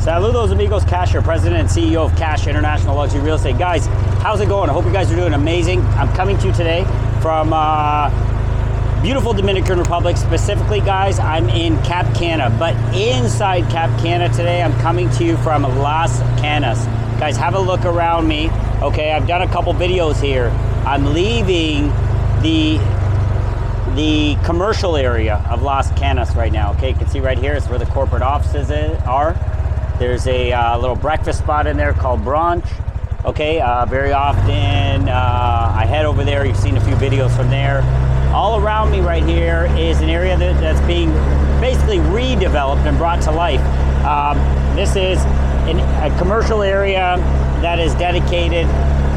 Saludos amigos, KASH, your president and CEO of KASH International Luxury Real Estate. Guys, how's it going? I hope you guys are doing amazing. I'm coming to you today from beautiful Dominican Republic. Specifically, guys, I'm in Cana, but inside Cana today, I'm coming to you from Las Canas. Guys, have a look around me. Okay, I've done a couple videos here. I'm leaving the commercial area of Las Canas right now. Okay, you can see right here is where the corporate offices are. There's a little breakfast spot in there called Brunch. Okay, very often I head over there. You've seen a few videos from there. All around me right here is an area that's being basically redeveloped and brought to life. This is a commercial area that is dedicated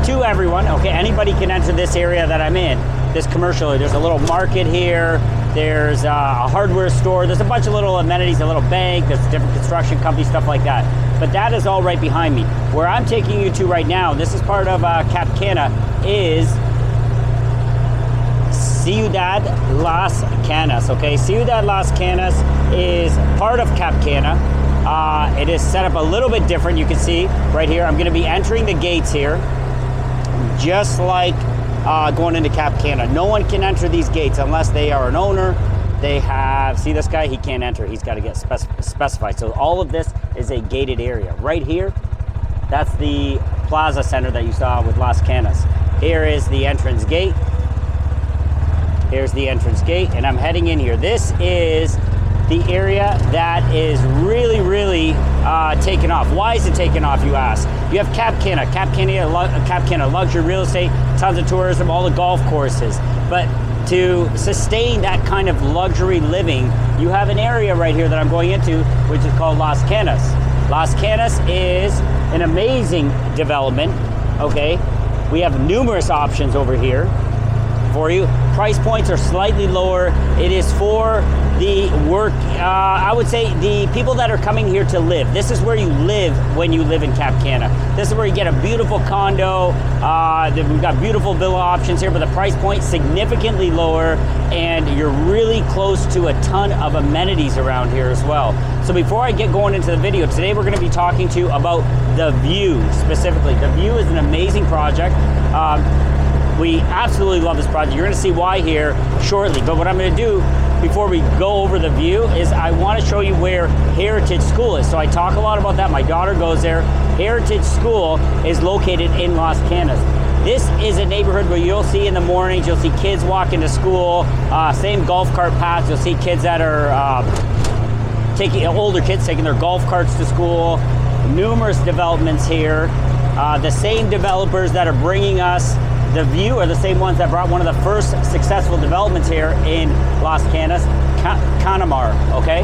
to everyone. Okay, anybody can enter this area that I'm in. This commercial, there's a little market here. There's a hardware store. There's a bunch of little amenities, a little bank. There's different construction companies, stuff like that. But that is all right behind me. Where I'm taking you to right now, this is part of Cana, is Ciudad Las Canas. Okay, Ciudad Las Canas is part of Cana. It is set up a little bit different. You can see right here. I'm going to be entering the gates here, just like going into Cana. No one can enter these gates unless they are an owner. They have, see this guy? He can't enter. He's got to get specified. So all of this is a gated area. Right here, that's the plaza center that you saw with Las Canas. Here is the entrance gate. Here's the entrance gate, and I'm heading in here. This is the area that is really taken off. Why is it taken off, you ask? You have Cana luxury real estate, tons of tourism, all the golf courses. But to sustain that kind of luxury living, you have an area right here that I'm going into, which is called Las Canas. Las Canas is an amazing development, okay? We have numerous options over here for you. Price points are slightly lower. It is for the work, I would say the people that are coming here to live. This is where you live when you live in Cana. This is where you get a beautiful condo. We've got beautiful villa options here, but the price point significantly lower, and you're really close to a ton of amenities around here as well. So before I get going into the video, today we're gonna be talking to you about the View specifically. The View is an amazing project. We absolutely love this project. You're gonna see why here shortly. But what I'm gonna do before we go over the View is I wanna show you where Heritage School is. So I talk a lot about that. My daughter goes there. Heritage School is located in Las Canas. This is a neighborhood where you'll see in the mornings, you'll see kids walking to school, same golf cart paths. You'll see kids that are older kids taking their golf carts to school. Numerous developments here. The same developers that are bringing us the View are the same ones that brought one of the first successful developments here in Las Canas, Cana, okay?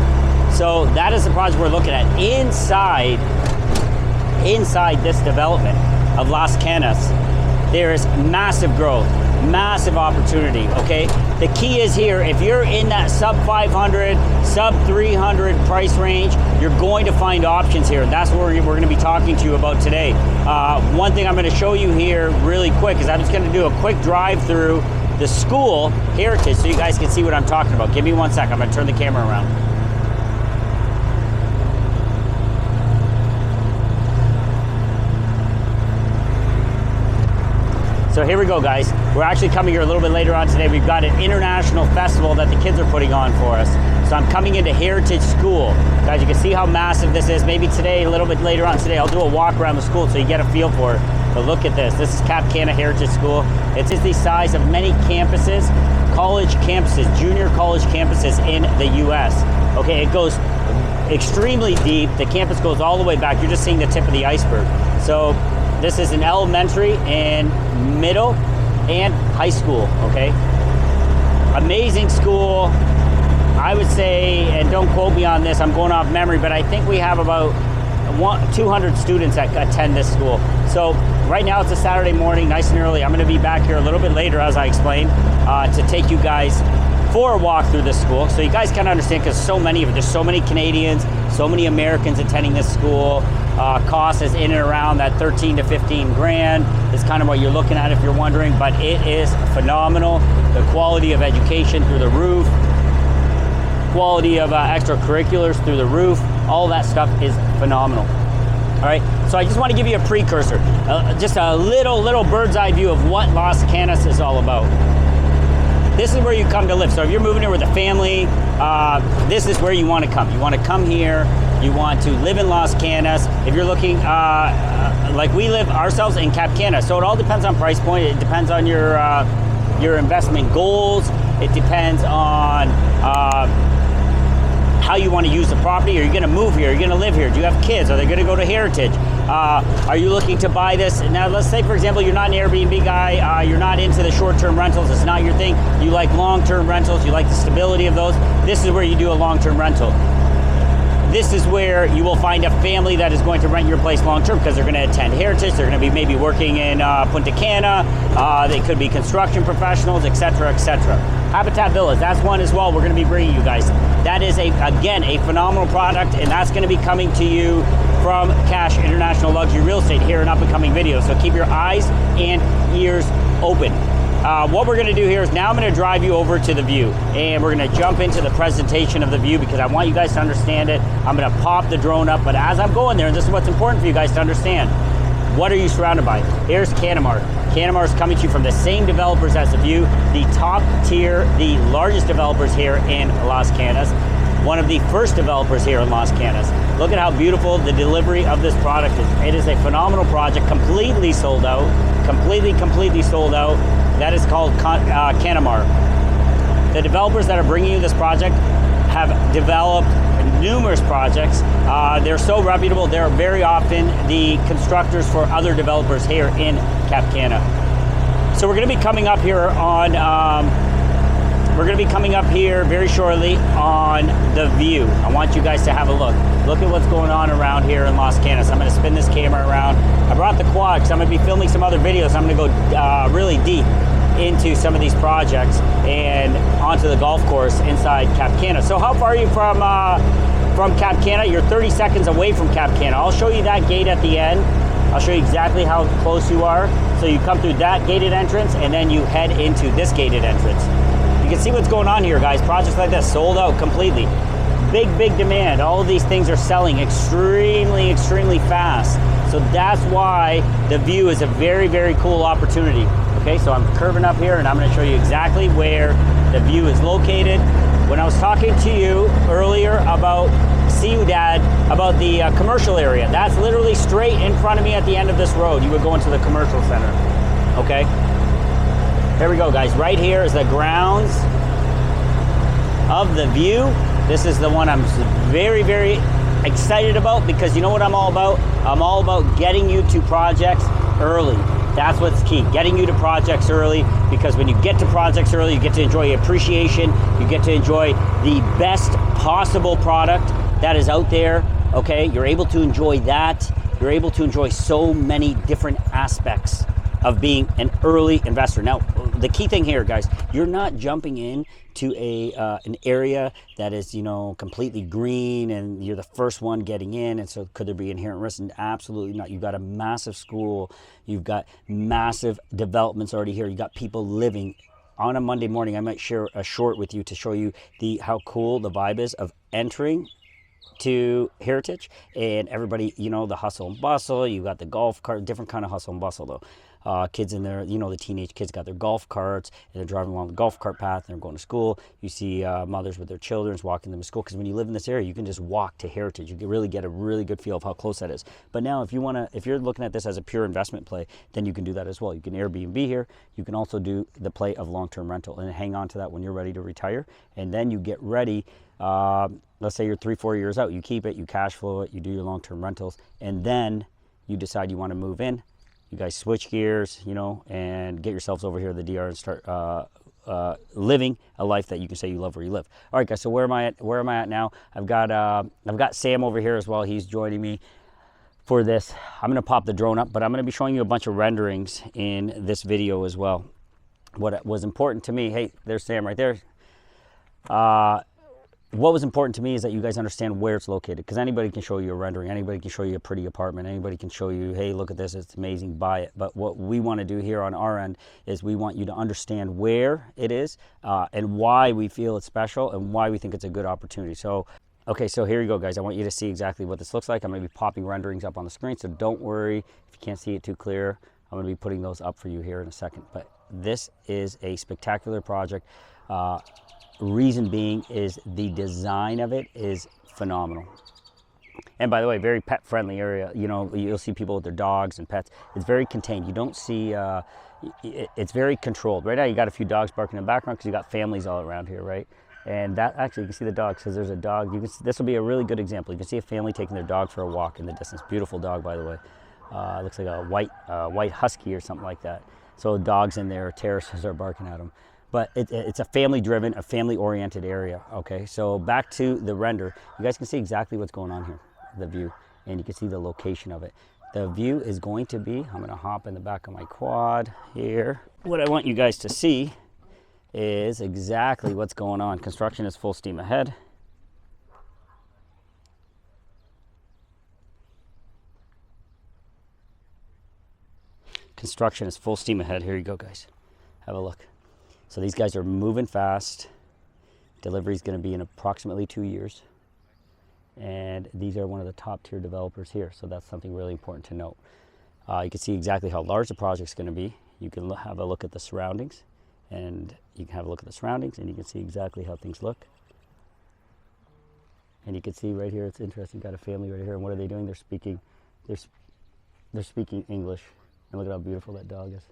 So that is the project we're looking at. Inside this development of Las Canas, there is massive growth, massive opportunity, okay? The key is here, if you're in that sub 500, sub 300 price range, you're going to find options here. That's what we're going to be talking to you about today. One thing I'm going to show you here really quick is I'm just going to do a quick drive through the school, Heritage, so you guys can see what I'm talking about. Give me 1 sec. I'm going to turn the camera around. So here we go, guys. We're actually coming here a little bit later on today. We've got an international festival that the kids are putting on for us. So I'm coming into Heritage School. Guys, you can see how massive this is. Maybe today, a little bit later on today, I'll do a walk around the school so you get a feel for it. But look at this. This is Cana Heritage School. It's the size of many campuses, college campuses, junior college campuses in the US. Okay, it goes extremely deep. The campus goes all the way back. You're just seeing the tip of the iceberg. So this is an elementary and middle and high school, okay? Amazing school. I would say, and don't quote me on this, I'm going off memory, but I think we have about 200 students that attend this school. So right now it's a Saturday morning, nice and early. I'm gonna be back here a little bit later, as I explained, to take you guys for a walk through this school. So you guys can understand, because so many of it, there's so many Canadians, so many Americans attending this school. Cost is in and around that 13 to 15 grand. Is kind of what you're looking at if you're wondering, but it is phenomenal. The quality of education through the roof. quality of extracurriculars through the roof. All that stuff is phenomenal. All right, so I just want to give you a precursor, just a little bird's eye view of what Las Canas is all about. This is where you come to live. So if you're moving here with a family, this is where you want to come. You want to come here. You want to live in Las Canas. If you're looking, like we live ourselves in Cap Cana, so it all depends on price point. It depends on your investment goals. It depends on how you want to use the property. Are you going to move here? Are you going to live here? Do you have kids? Are they going to go to Heritage? Are you looking to buy this? Now, let's say, for example, you're not an Airbnb guy. You're not into the short-term rentals. It's not your thing. You like long-term rentals. You like the stability of those. This is where you do a long-term rental. This is where you will find a family that is going to rent your place long-term because they're going to attend Heritage. They're going to be maybe working in Punta Cana. They could be construction professionals, etc., etc. Habitat Villas, that's one as well we're going to be bringing you guys. That is, again, a phenomenal product, and that's going to be coming to you from KASH International Luxury Real Estate here in up-and-coming videos. So keep your eyes and ears open. What we're going to do here is now I'm going to drive you over to the view, and we're going to jump into the presentation of the view because I want you guys to understand it. I'm going to pop the drone up, but as I'm going there, and this is what's important for you guys to understand, what are you surrounded by? Here's Canamar. Canamar is coming to you from the same developers as the view, the top tier, the largest developers here in Las Canas, one of the first developers here in Las Canas. Look at how beautiful the delivery of this product is. It is a phenomenal project, completely sold out, completely sold out. That is called Canamar. The developers that are bringing you this project have developed numerous projects. They're so reputable. They're very often the constructors for other developers here in Cap Cana. So we're going to be coming up here on, very shortly on the view. I want you guys to have a look. Look at what's going on around here in Las Canas. I'm going to spin this camera around. I brought the quad because I'm going to be filming some other videos. I'm going to go really deep into some of these projects and onto the golf course inside Cap Cana. So how far are you from Cap Cana? You're 30 seconds away from Cap Cana. I'll show you that gate at the end. I'll show you exactly how close you are. So you come through that gated entrance and then you head into this gated entrance. You can see what's going on here, guys. Projects like this sold out completely. Big demand. All of these things are selling extremely fast. So that's why the view is a very cool opportunity. Okay, so I'm curving up here and I'm going to show you exactly where the view is located. When I was talking to you earlier about Ciudad, about the commercial area, that's literally straight in front of me at the end of this road. You would go into the commercial center. Okay, here we go, guys. Right here is the grounds of the view. This is the one I'm very excited about because you know what I'm all about? I'm all about getting you to projects early. That's what's key, getting you to projects early, because when you get to projects early, you get to enjoy appreciation, you get to enjoy the best possible product that is out there, okay? You're able to enjoy that. You're able to enjoy so many different aspects of being an early investor. Now, the key thing here, guys, you're not jumping in to an area that is, you know, completely green and you're the first one getting in, and so could there be inherent risk? And absolutely not. You've got a massive school, you've got massive developments already here, you got people living. On a Monday morning, I might share a short with you to show you how cool the vibe is of entering to Heritage, and everybody, you know, the hustle and bustle. You got the golf cart, different kind of hustle and bustle though. Kids in there, you know, the teenage kids got their golf carts and they're driving along the golf cart path and they're going to school. You see mothers with their children walking them to school, because when you live in this area, you can just walk to Heritage. You can really get a really good feel of how close that is. But now if you're looking at this as a pure investment play, then you can do that as well. You can Airbnb here. You can also do the play of long-term rental and hang on to that when you're ready to retire. And then you get ready, let's say you're 3-4 years out, you keep it, you cash flow it, you do your long-term rentals, and then you decide you want to move in. You guys switch gears, you know, and get yourselves over here to the DR and start living a life that you can say you love where you live. All right, guys. So where am I at now? I've got Sam over here as well. He's joining me for this. I'm going to pop the drone up, but I'm going to be showing you a bunch of renderings in this video as well. What was important to me, hey, there's Sam right there. what was important to me is that you guys understand where it's located, because anybody can show you a rendering, anybody can show you a pretty apartment, anybody can show you, hey, look at this, it's amazing, buy it. But what we want to do here on our end is we want you to understand where it is and why we feel it's special and why we think it's a good opportunity. So okay, so here you go, guys. I want you to see exactly what this looks like. I'm going to be popping renderings up on the screen, so don't worry if you can't see it too clear. I'm going to be putting those up for you here in a second. But this is a spectacular project. Reason being is the design of it is phenomenal. And by the way, very pet friendly area. You know, you'll see people with their dogs and pets. It's very contained. You don't see, it's very controlled. Right now you got a few dogs barking in the background because you got families all around here, right? And that actually, you can see the dog, because there's a dog. You can see, this will be a really good example. You can see a family taking their dog for a walk in the distance. Beautiful dog, by the way. Looks like a white husky or something like that. So dogs in there, terraces are barking at them. But it's a family-driven, a family-oriented area, okay? So back to the render. You guys can see exactly what's going on here, the view, and you can see the location of it. The view is going to be, I'm gonna hop in the back of my quad here. What I want you guys to see is exactly what's going on. Construction is full steam ahead. Construction is full steam ahead. Here you go, guys. Have a look. So these guys are moving fast. Delivery is going to be in approximately 2 years. And these are one of the top tier developers here. So that's something really important to note. You can see exactly how large the project's going to be. You can have a look at the surroundings. And you can have a look at the surroundings and you can see exactly how things look. And you can see right here, it's interesting, got a family right here. And what are they doing? They're speaking English. And look at how beautiful that dog is.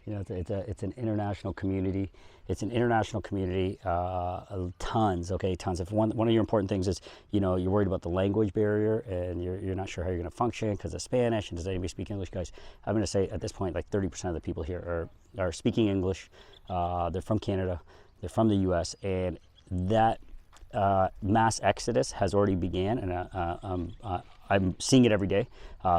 You know, it's an international community. It's an international community, tons, okay, tons. If one of your important things is, you know, you're worried about the language barrier and you're not sure how you're going to function because of Spanish and does anybody speak English, guys? I'm going to say at this point, like 30% of the people here are speaking English. They're from Canada, they're from the U.S., and that mass exodus has already began, and I'm seeing it every day.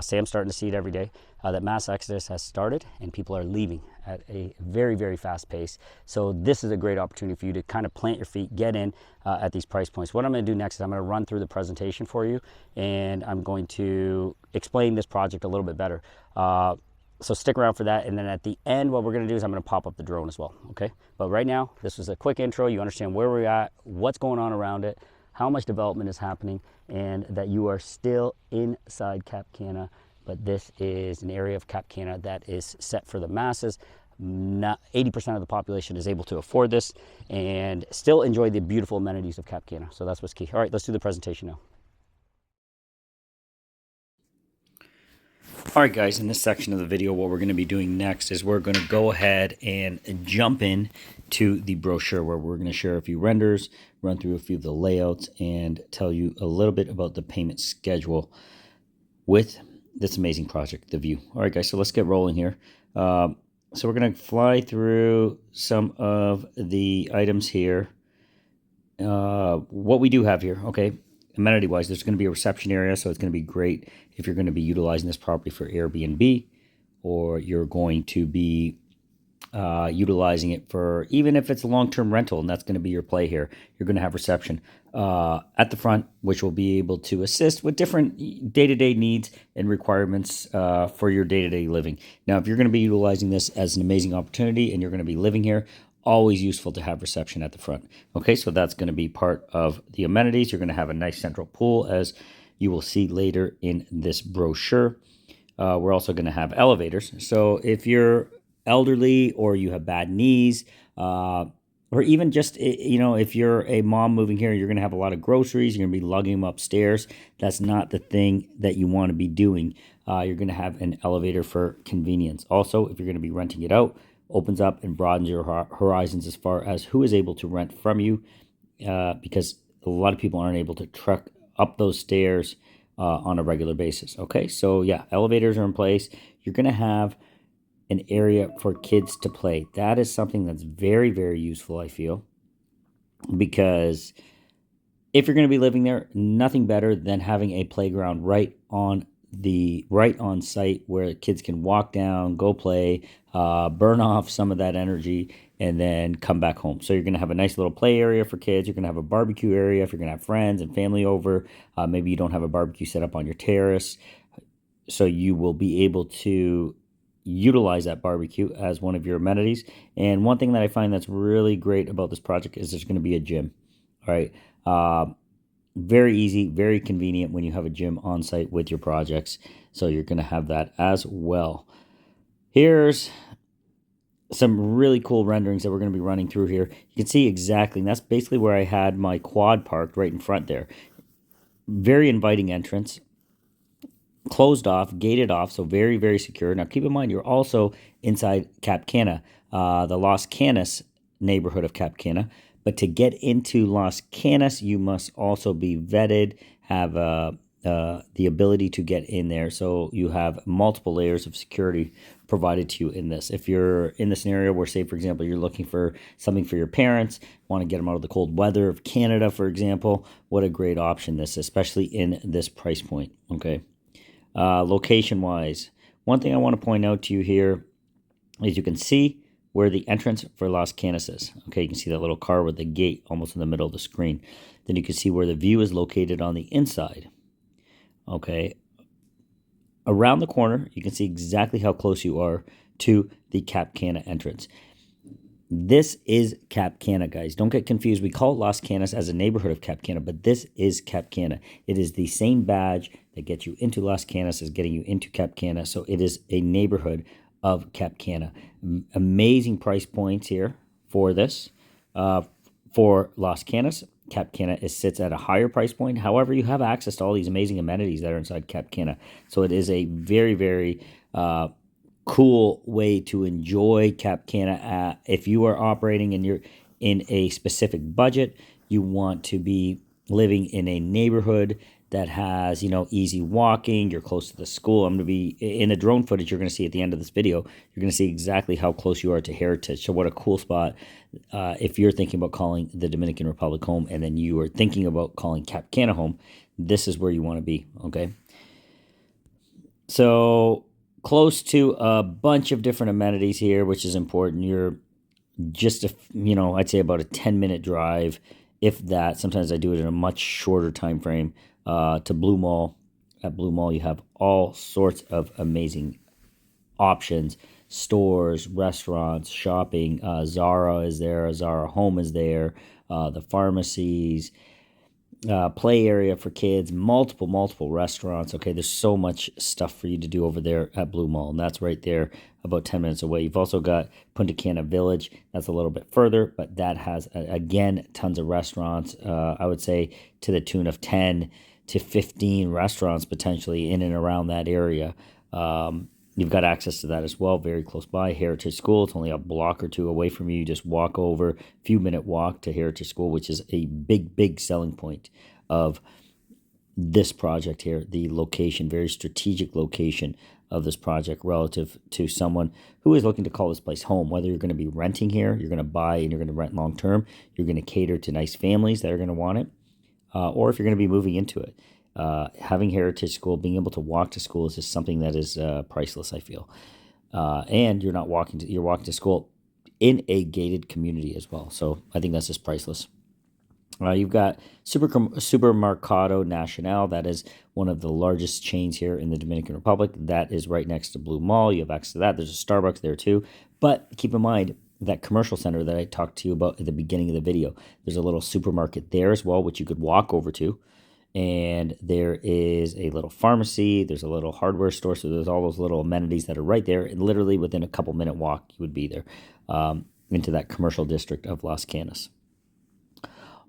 Sam's starting to see it every day. That mass exodus has started and people are leaving at a very, very fast pace. So this is a great opportunity for you to kind of plant your feet, get in at these price points. What I'm going to do next is I'm going to run through the presentation for you, and I'm going to explain this project a little bit better. So stick around for that, and then at the end what we're going to do is I'm going to pop up the drone as well, okay? But right now, this was a quick intro. You understand where we're at, what's going on around it, how much development is happening, and that you are still inside Cap Cana, but this is an area of Cap Cana that is set for the masses. Not 80% of the population is able to afford this and still enjoy the beautiful amenities of Cap Cana. So that's what's key. All right, let's do the presentation now. All right, guys, in this section of the video, what we're going to be doing next is we're going to go ahead and jump in to the brochure where we're going to share a few renders, run through a few of the layouts, and tell you a little bit about the payment schedule with this amazing project, the view. All right, guys, so let's get rolling here. So we're going to fly through some of the items here. What we do have here, okay, amenity-wise, there's going to be a reception area, so it's going to be great if you're going to be utilizing this property for Airbnb, or you're going to be utilizing it for, even if it's a long-term rental, and that's going to be your play here, you're going to have reception at the front, which will be able to assist with different day-to-day needs and requirements for your day-to-day living. Now, if you're going to be utilizing this as an amazing opportunity and you're going to be living here, always useful to have reception at the front. Okay, so that's going to be part of the amenities. You're going to have a nice central pool, as you will see later in this brochure. We're also going to have elevators. So if you're elderly or you have bad knees, or even just, you know, if you're a mom moving here, you're going to have a lot of groceries, you're going to be lugging them upstairs. That's not the thing that you want to be doing. You're going to have an elevator for convenience. Also, if you're going to be renting it out, opens up and broadens your horizons as far as who is able to rent from you, because a lot of people aren't able to trek up those stairs on a regular basis. Okay, so yeah, elevators are in place. You're going to have an area for kids to play. That is something that's very, very useful, I feel, because if you're going to be living there, nothing better than having a playground right on the right on site where kids can walk down, go play, burn off some of that energy, and then come back home. So you're going to have a nice little play area for kids. You're going to have a barbecue area if you're going to have friends and family over. Maybe you don't have a barbecue set up on your terrace. So you will be able to utilize that barbecue as one of your amenities. And one thing that I find that's really great about this project is there's going to be a gym. All right. Very easy, very convenient when you have a gym on site with your projects. So you're going to have that as well. Here's some really cool renderings that we're going to be running through here. You can see exactly, and that's basically where I had my quad parked right in front there. Very inviting entrance. Closed off, gated off, so very, very secure. Now, keep in mind, you're also inside Cana, the Las Canas neighborhood of Cana. But to get into Las Canas, you must also be vetted, have the ability to get in there. So you have multiple layers of security provided to you in this. If you're in the scenario where, say, for example, you're looking for something for your parents, want to get them out of the cold weather of Canada, for example, what a great option this is, especially in this price point, okay? Location-wise, one thing I want to point out to you here is you can see where the entrance for Las Canas is. Okay, you can see that little car with the gate almost in the middle of the screen. Then you can see where the view is located on the inside. Okay, around the corner, you can see exactly how close you are to the Cana entrance. This is Cana, guys. Don't get confused. We call it Las Canas as a neighborhood of Cana, but this is Cana. It is the same badge that gets you into Las Canas as getting you into Cana. So it is a neighborhood of Cana. Amazing price points here for this. For Las Canas, Cana sits at a higher price point. However, you have access to all these amazing amenities that are inside Cana. So it is a very, very cool way to enjoy Cana. If you are operating and you're in a specific budget, you want to be living in a neighborhood that has, easy walking, you're close to the school. I'm going to be, in the drone footage you're going to see at the end of this video, you're going to see exactly how close you are to Heritage. So what a cool spot if you're thinking about calling the Dominican Republic home and then you are thinking about calling Cana home, this is where you want to be, okay? So close to a bunch of different amenities here, which is important. You're just, I'd say about a 10-minute drive, if that. Sometimes I do it in a much shorter time frame to Blue Mall. At Blue Mall, you have all sorts of amazing options, stores, restaurants, shopping. Zara is there. Zara Home is there. The pharmacies. Play area for kids, multiple restaurants. Okay, there's so much stuff for you to do over there at Blue Mall, and that's right there about 10 minutes away. You've also got Punta Cana Village. That's a little bit further, but that has, again, tons of restaurants. I would say to the tune of 10 to 15 restaurants potentially in and around that area. You've got access to that as well, very close by. Heritage School, it's only a block or two away from you. You just walk over, a few-minute walk to Heritage School, which is a big selling point of this project here. The location, very strategic location of this project relative to someone who is looking to call this place home. Whether you're going to be renting here, you're going to buy and you're going to rent long-term, you're going to cater to nice families that are going to want it, or if you're going to be moving into it. Having Heritage School, being able to walk to school is just something that is priceless, I feel. And you're walking to school in a gated community as well. So I think that's just priceless. You've got Supermercado Nacional. That is one of the largest chains here in the Dominican Republic. That is right next to Blue Mall. You have access to that. There's a Starbucks there too. But keep in mind, that commercial center that I talked to you about at the beginning of the video, there's a little supermarket there as well, which you could walk over to. And there is a little pharmacy, there's a little hardware store, so there's all those little amenities that are right there, and literally within a couple-minute walk, you would be there into that commercial district of Las Canas.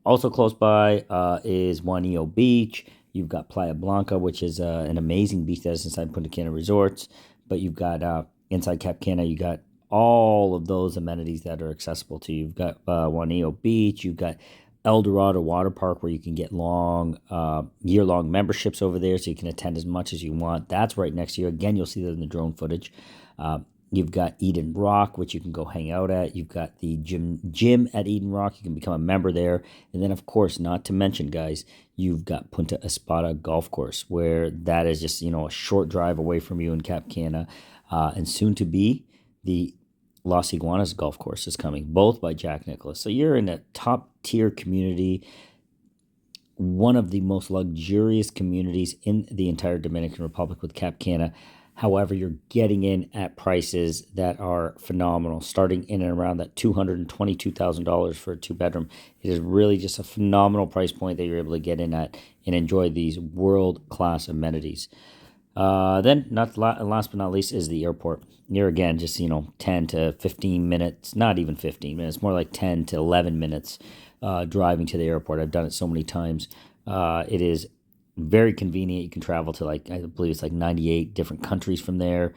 Also close by is Juanillo Beach. You've got Playa Blanca, which is an amazing beach that is inside Punta Cana Resorts, but you've got inside Cana, you got all of those amenities that are accessible to you. You've got Juanillo Beach, you've got El Dorado Water Park, where you can get year-long memberships over there, so you can attend as much as you want. That's right next to you. Again, you'll see that in the drone footage. You've got Eden Rock, which you can go hang out at. You've got the gym at Eden Rock. You can become a member there. And then, of course, not to mention, guys, you've got Punta Espada Golf Course, where that is just, a short drive away from you in Cap Cana. And soon to be, the Las Iguanas Golf Course is coming, both by Jack Nicklaus. So you're in a top-tier community, one of the most luxurious communities in the entire Dominican Republic with Cap Cana. However, you're getting in at prices that are phenomenal, starting in and around that $222,000 for a two-bedroom. It is really just a phenomenal price point that you're able to get in at and enjoy these world-class amenities. Then, last but not least, is the airport. Here again, just 10 to 15 minutes, not even 15 minutes, more like 10 to 11 minutes driving to the airport. I've done it so many times. It is very convenient. You can travel to I believe it's 98 different countries from there.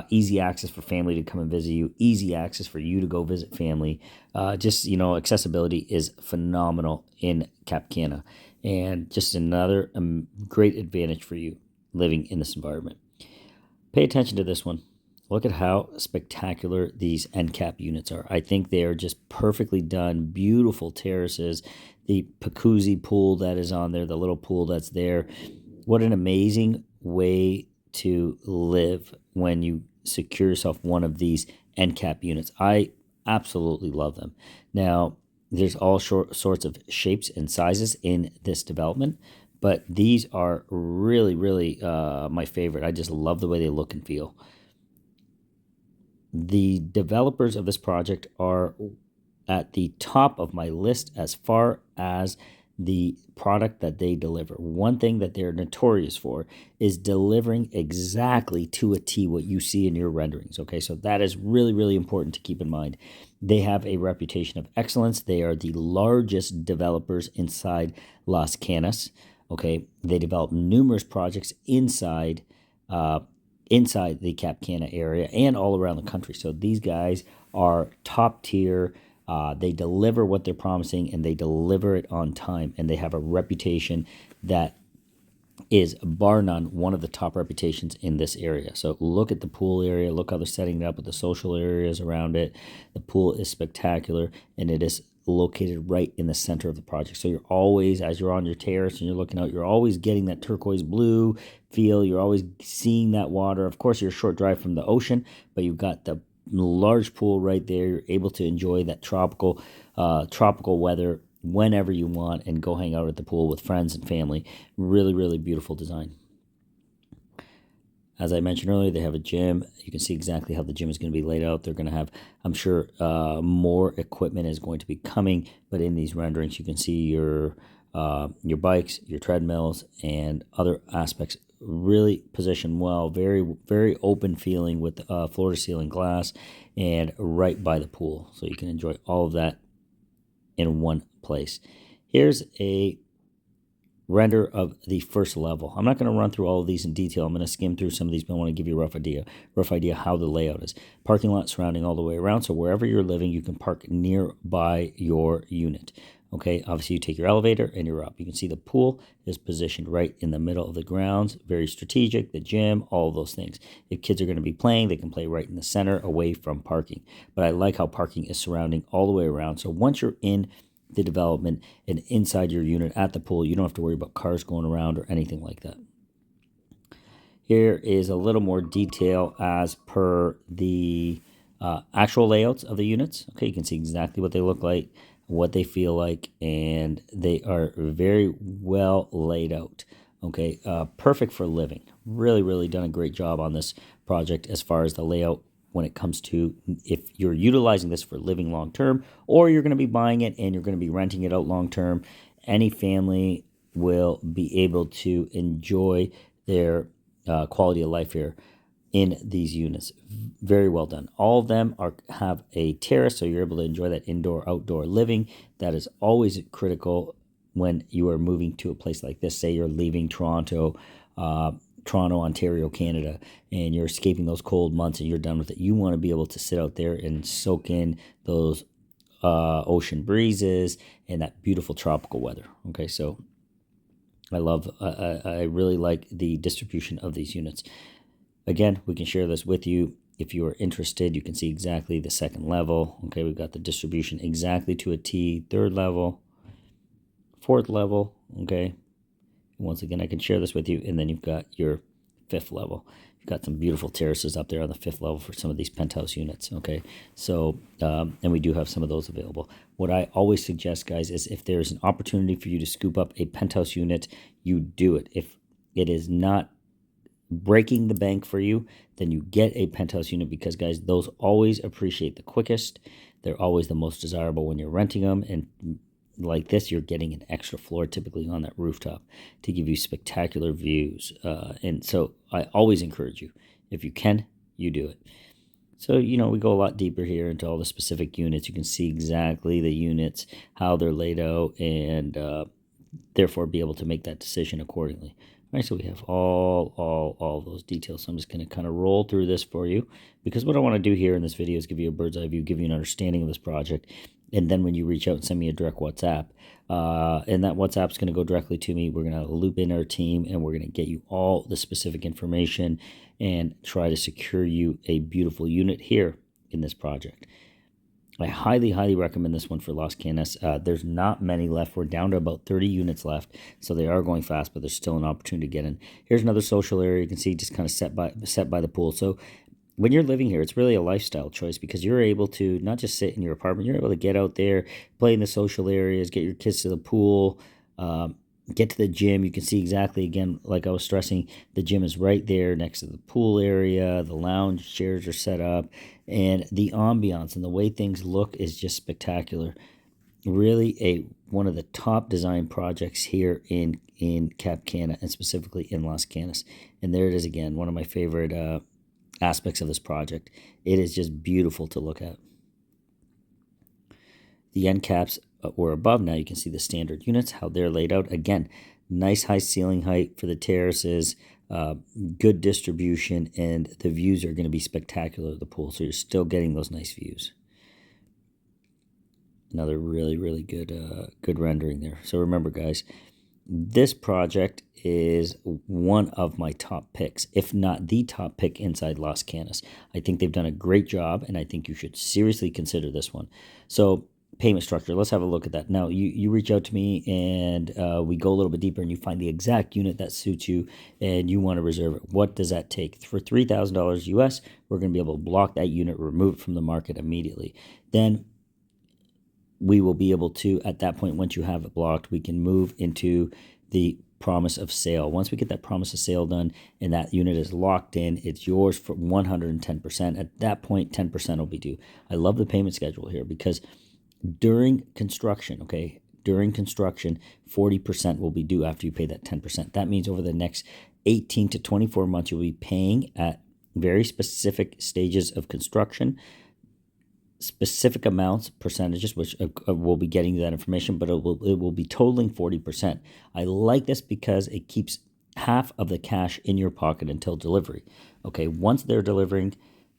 Easy access for family to come and visit you. Easy access for you to go visit family. Accessibility is phenomenal in Cap Cana, and just another great advantage for you living in this environment. Pay attention to this one. Look at how spectacular these end cap units are. I think they are just perfectly done. Beautiful terraces. The jacuzzi pool that is on there, the little pool that's there. What an amazing way to live when you secure yourself one of these end cap units. I absolutely love them. Now, there's all sorts of shapes and sizes in this development, but these are really, really my favorite. I just love the way they look and feel. The developers of this project are at the top of my list as far as the product that they deliver. One thing that they're notorious for is delivering exactly to a T what you see in your renderings. Okay, so that is really, really important to keep in mind. They have a reputation of excellence. They are the largest developers inside Las Canas. Okay, they develop numerous projects inside the Cap Cana area and all around the country. So these guys are top tier. They deliver what they're promising, and they deliver it on time. And they have a reputation that is, bar none, one of the top reputations in this area. So look at the pool area. Look how they're setting it up with the social areas around it. The pool is spectacular, and it is located right in the center of the project. So you're always, as you're on your terrace and you're looking out, you're always getting that turquoise blue feel. You're always seeing that water. Of course, you're a short drive from the ocean, but you've got the large pool right there. You're able to enjoy that tropical weather whenever you want and go hang out at the pool with friends and family. Really, really beautiful design. As I mentioned earlier, they have a gym. You can see exactly how the gym is going to be laid out. They're going to have, I'm sure, more equipment is going to be coming. But in these renderings, you can see your bikes, your treadmills, and other aspects really positioned well. Very, very open feeling with floor-to-ceiling glass and right by the pool. So you can enjoy all of that in one place. Here's a render of the first level. I'm not going to run through all of these in detail. I'm going to skim through some of these, but I want to give you a rough idea how the layout is. Parking lot surrounding all the way around, so wherever you're living, you can park nearby your unit. Okay, obviously you take your elevator and you're up. You can see the pool is positioned right in the middle of the grounds, very strategic, the gym, all of those things. If kids are going to be playing, they can play right in the center away from parking. But I like how parking is surrounding all the way around. So once you're in the development and inside your unit at the pool, you don't have to worry about cars going around or anything like that. Here is a little more detail as per the actual layouts of the units. Okay, you can see exactly what they look like, what they feel like, and they are very well laid out. Okay, perfect for living. Really, really done a great job on this project as far as the layout when it comes to if you're utilizing this for living long term, or you're going to be buying it and you're going to be renting it out long term. Any family will be able to enjoy their quality of life here in these units. Very well done. All of them have a terrace, so you're able to enjoy that indoor-outdoor living. That is always critical when you are moving to a place like this. Say you're leaving Toronto, Ontario, Canada, and you're escaping those cold months and you're done with it. You want to be able to sit out there and soak in those ocean breezes and that beautiful tropical weather. Okay, so I really like the distribution of these units. Again, we can share this with you If you are interested, you can see exactly the second level. Okay, we've got the distribution exactly to a T, third level, fourth level. Okay, once again, I can share this with you, and then you've got your fifth level. You've got some beautiful terraces up there on the fifth level for some of these penthouse units. Okay, so and we do have some of those available. What I always suggest, guys, is if there's an opportunity for you to scoop up a penthouse unit, you do it. If it is not breaking the bank for you, then you get a penthouse unit, because, guys, those always appreciate the quickest. They're always the most desirable when you're renting them, and like this, you're getting an extra floor typically on that rooftop to give you spectacular views. And so I always encourage you, if you can, you do it. So, we go a lot deeper here into all the specific units. You can see exactly the units, how they're laid out, and therefore be able to make that decision accordingly. All right, so we have all those details. So I'm just going to kind of roll through this for you, because what I want to do here in this video is give you a bird's eye view, give you an understanding of this project. And then when you reach out and send me a direct WhatsApp, and that WhatsApp is going to go directly to me, we're going to loop in our team, and we're going to get you all the specific information and try to secure you a beautiful unit here in this project. I highly recommend this one for Las Canas. There's not many left. We're down to about 30 units left, so they are going fast, but there's still an opportunity to get in. Here's another social area. You can see just kind of set by the pool. So when you're living here, it's really a lifestyle choice, because you're able to not just sit in your apartment, you're able to get out there, play in the social areas, get your kids to the pool, get to the gym. You can see exactly, again, like I was stressing, the gym is right there next to the pool area. The lounge chairs are set up, and the ambiance and the way things look is just spectacular. Really one of the top design projects here in Cana, and specifically in Las Canas. And there it is again, one of my favorite aspects of this project. It is just beautiful to look at. The end caps were above. Now you can see the standard units, how they're laid out. Again, nice high ceiling height for the terraces, good distribution, and the views are going to be spectacular of the pool. So you're still getting those nice views. Another really good rendering there. So remember, guys, this project is one of my top picks, if not the top pick inside Las Canas. I think they've done a great job, and I think you should seriously consider this one. So payment structure, let's have a look at that. Now, you reach out to me, and we go a little bit deeper, and you find the exact unit that suits you, and you want to reserve it. What does that take? For $3,000 US, we're going to be able to block that unit, remove it from the market immediately. Then we will be able to, at that point, once you have it blocked, we can move into the promise of sale. Once we get that promise of sale done and that unit is locked in, it's yours for 110%. At that point, 10% will be due. I love the payment schedule here, because during construction, 40% will be due after you pay that 10%. That means over the next 18 to 24 months, you'll be paying at very specific stages of construction, specific amounts, percentages, which we'll be getting that information, but it will be totaling 40%. I like this because it keeps half of the cash in your pocket until delivery. Okay, once they're delivering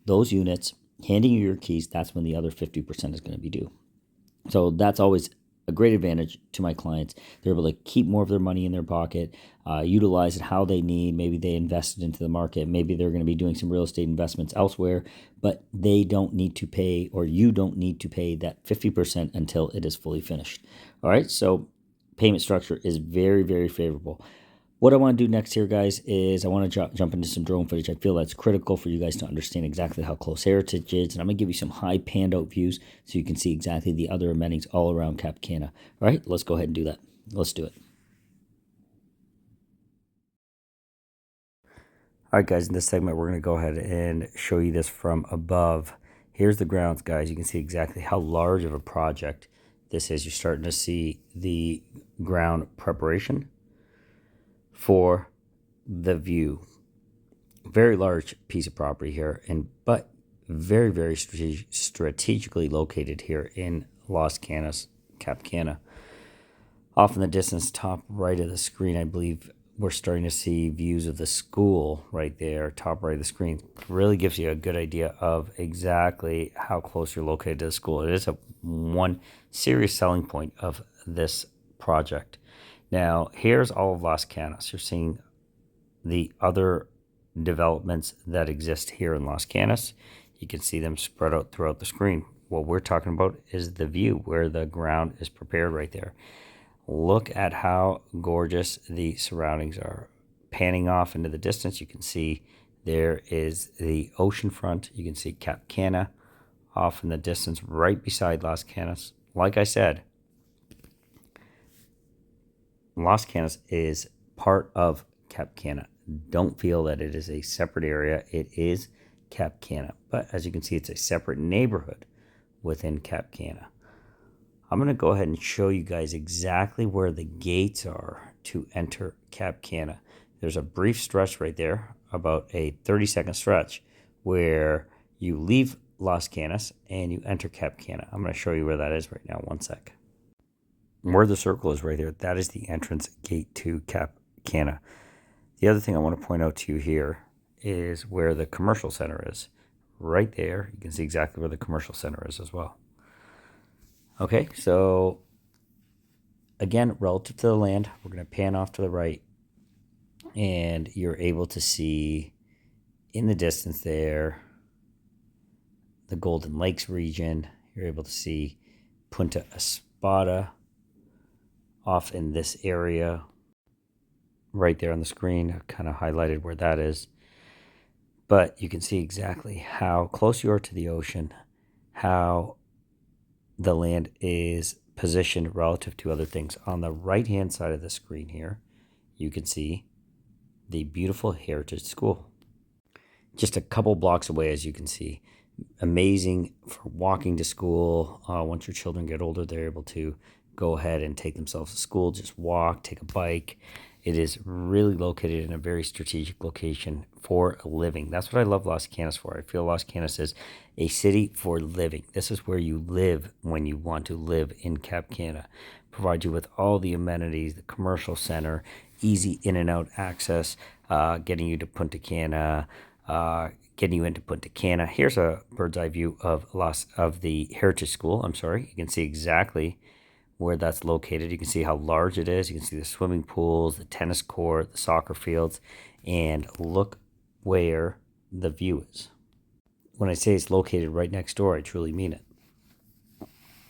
those units, handing you your keys, that's when the other 50% is going to be due. So that's always a great advantage to my clients. They're able to keep more of their money in their pocket, utilize it how they need. Maybe they invested into the market. Maybe they're going to be doing some real estate investments elsewhere, but they don't need to pay, or you don't need to pay that 50% until it is fully finished. All right, so payment structure is very favorable. What I want to do next here, guys, is I want to jump into some drone footage. I feel that's critical for you guys to understand exactly how close Heritage is. And I'm going to give you some high panned out views so you can see exactly the other amenities all around Cana. All right, let's go ahead and do that. Let's do it. All right, guys, in this segment, we're going to go ahead and show you this from above. Here's the grounds, guys. You can see exactly how large of a project this is. You're starting to see the ground preparation for the view. Very large piece of property here, but very strategically located here in Las Canas, Cana. Off in the distance, top right of the screen, I believe we're starting to see views of the school right there, top right of the screen. Really gives you a good idea of exactly how close you're located to the school. It is one serious selling point of this project. Now, here's all of Las Canas. You're seeing the other developments that exist here in Las Canas. You can see them spread out throughout the screen. What we're talking about is the view where the ground is prepared right there. Look at how gorgeous the surroundings are. Panning off into the distance, you can see there is the ocean front. You can see Cana off in the distance right beside Las Canas. Like I said, Las Canas is part of Cana. Don't feel that it is a separate area. It is Cana. But as you can see, it's a separate neighborhood within Cana. I'm going to go ahead and show you guys exactly where the gates are to enter Cana. There's a brief stretch right there, about a 30-second stretch, where you leave Las Canas and you enter Cana. I'm going to show you where that is right now. One sec. Where the circle is right there, that is the entrance gate to Cana. The other thing I want to point out to you here is where the commercial center is. Right there, you can see exactly where the commercial center is as well. Okay, so again, relative to the land, we're going to pan off to the right, and you're able to see in the distance there the Golden Lakes region. You're able to see Punta Espada off in this area right there on the screen. I kind of highlighted where that is, but you can see exactly how close you are to the ocean, how the land is positioned relative to other things. On the right hand side of the screen here, you can see the beautiful Heritage School just a couple blocks away. As you can see, amazing for walking to school. Once your children get older, they're able to go ahead and take themselves to school, just walk, take a bike. It is really located in a very strategic location for living. That's what I love Las Canas for. I feel Las Canas is a city for living. This is where you live when you want to live in Cana. Provide you with all the amenities, the commercial center, easy in and out access, getting you to Punta Cana, getting you into Punta Cana. Here's a bird's eye view of the Heritage School. You can see exactly where that's located. You can see how large it is. You can see the swimming pools, the tennis court, the soccer fields, and look where the view is. When I say it's located right next door, I truly mean it.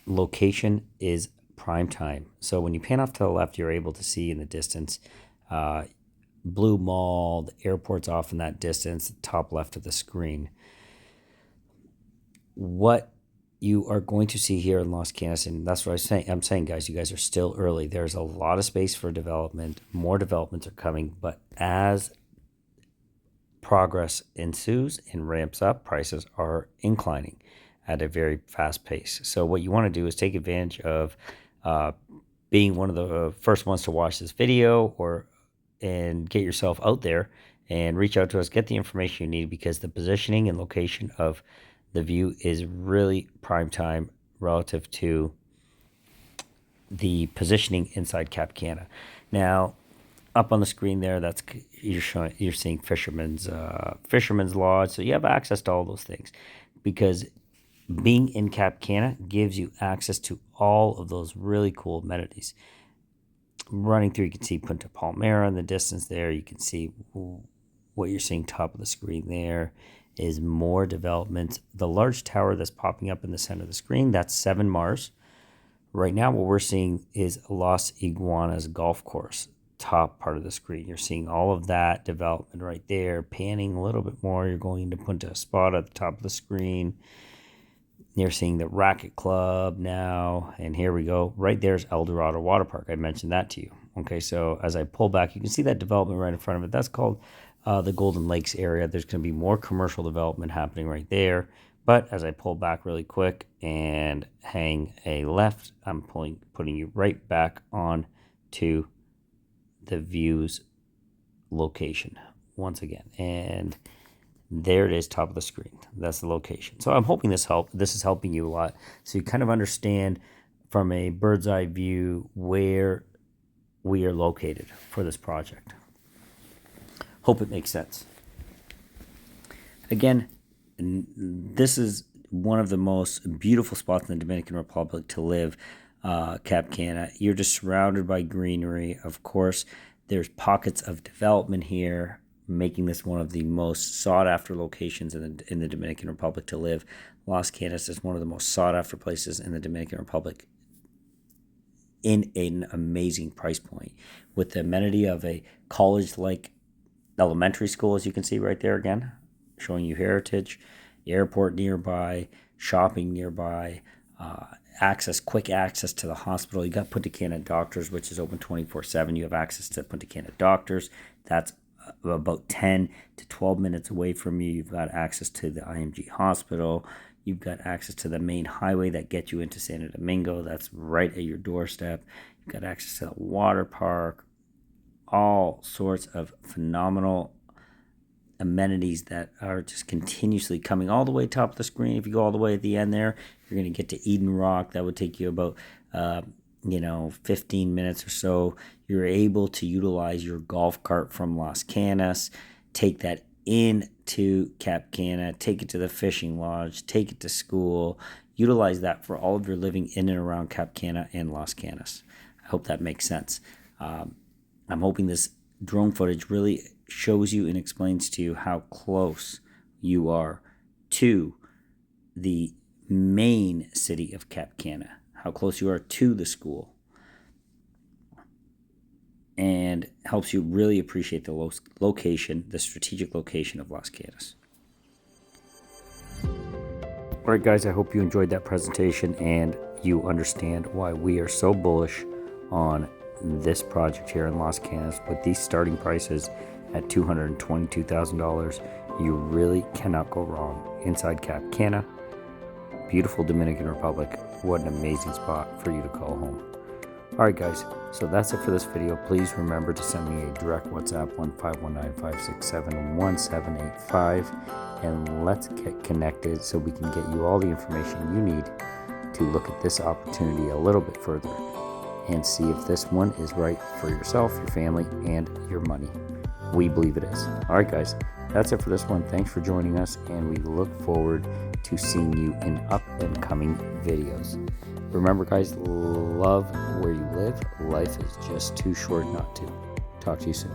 Location is prime time. So when you pan off to the left, you're able to see in the distance Blue Mall, the airport's off in that distance, the top left of the screen. What you are going to see here in Las Canas, and that's what I'm saying, guys, you guys are still early. There's a lot of space for development. More developments are coming, but as progress ensues and ramps up, prices are inclining at a very fast pace. So what you want to do is take advantage of being one of the first ones to watch this video, and get yourself out there and reach out to us, get the information you need, because the positioning and location of the view is really prime time relative to the positioning inside Cana. Now, up on the screen there, you're seeing Fisherman's Lodge. So you have access to all those things, because being in Cana gives you access to all of those really cool amenities. Running through, you can see Punta Palmera in the distance there. You can see what you're seeing top of the screen there is more development. The large tower that's popping up in the center of the screen, that's 7 Mars. Right now, what we're seeing is Las Iguanas Golf Course, top part of the screen. You're seeing all of that development right there. Panning a little bit more, you're going into Punta Espada at the top of the screen. You're seeing the Racket Club now, and here we go. Right there's El Dorado Water Park. I mentioned that to you. Okay, so as I pull back, you can see that development right in front of it. That's called the Golden Lakes area. There's going to be more commercial development happening right there. But as I pull back really quick and hang a left, I'm putting you right back on to the views location once again. And there it is, top of the screen. That's the location. So I'm hoping this is helping you a lot, so you kind of understand from a bird's eye view where we are located for this project. Hope it makes sense. Again, this is one of the most beautiful spots in the Dominican Republic to live, Cana. You're just surrounded by greenery. Of course, there's pockets of development here. making this one of the most sought-after locations in the Dominican Republic to live. Las Canas is one of the most sought-after places in the Dominican Republic in an amazing price point, with the amenity of a college-like elementary school, as you can see right there again, showing you heritage, airport nearby, shopping nearby, quick access to the hospital. You got Punta Cana Doctors, which is open 24/7. You have access to Punta Cana Doctors. That's about 10 to 12 minutes away from you. You've got access to the IMG Hospital. You've got access to the main highway that gets you into Santo Domingo. That's right at your doorstep. You've got access to the water park. All sorts of phenomenal amenities that are just continuously coming all the way top of the screen. If you go all the way at the end there, you're going to get to Eden Rock. That would take you about 15 minutes or so. You're able to utilize your golf cart from Las Canas, take that into Cap Cana, take it to the fishing lodge, take it to school, utilize that for all of your living in and around Cap Cana and Las Canas. I hope that makes sense. I'm hoping this drone footage really shows you and explains to you how close you are to the main city of Cap Cana, how close you are to the school, and helps you really appreciate the location, the strategic location of Las Canas. All right, guys, I hope you enjoyed that presentation and you understand why we are so bullish on this project here in Las Canas. With these starting prices at $222,000, you really cannot go wrong inside Cap Cana. Beautiful Dominican Republic. What an amazing spot for you to call home. All right, guys, so that's it for this video. Please remember to send me a direct WhatsApp 15195671785, and let's get connected so we can get you all the information you need to look at this opportunity a little bit further and see if this one is right for yourself, your family, and your money. We believe it is. All right, guys, that's it for this one. Thanks for joining us, and we look forward to seeing you in up and coming videos. Remember, guys, love where you live. Life is just too short not to. Talk to you soon.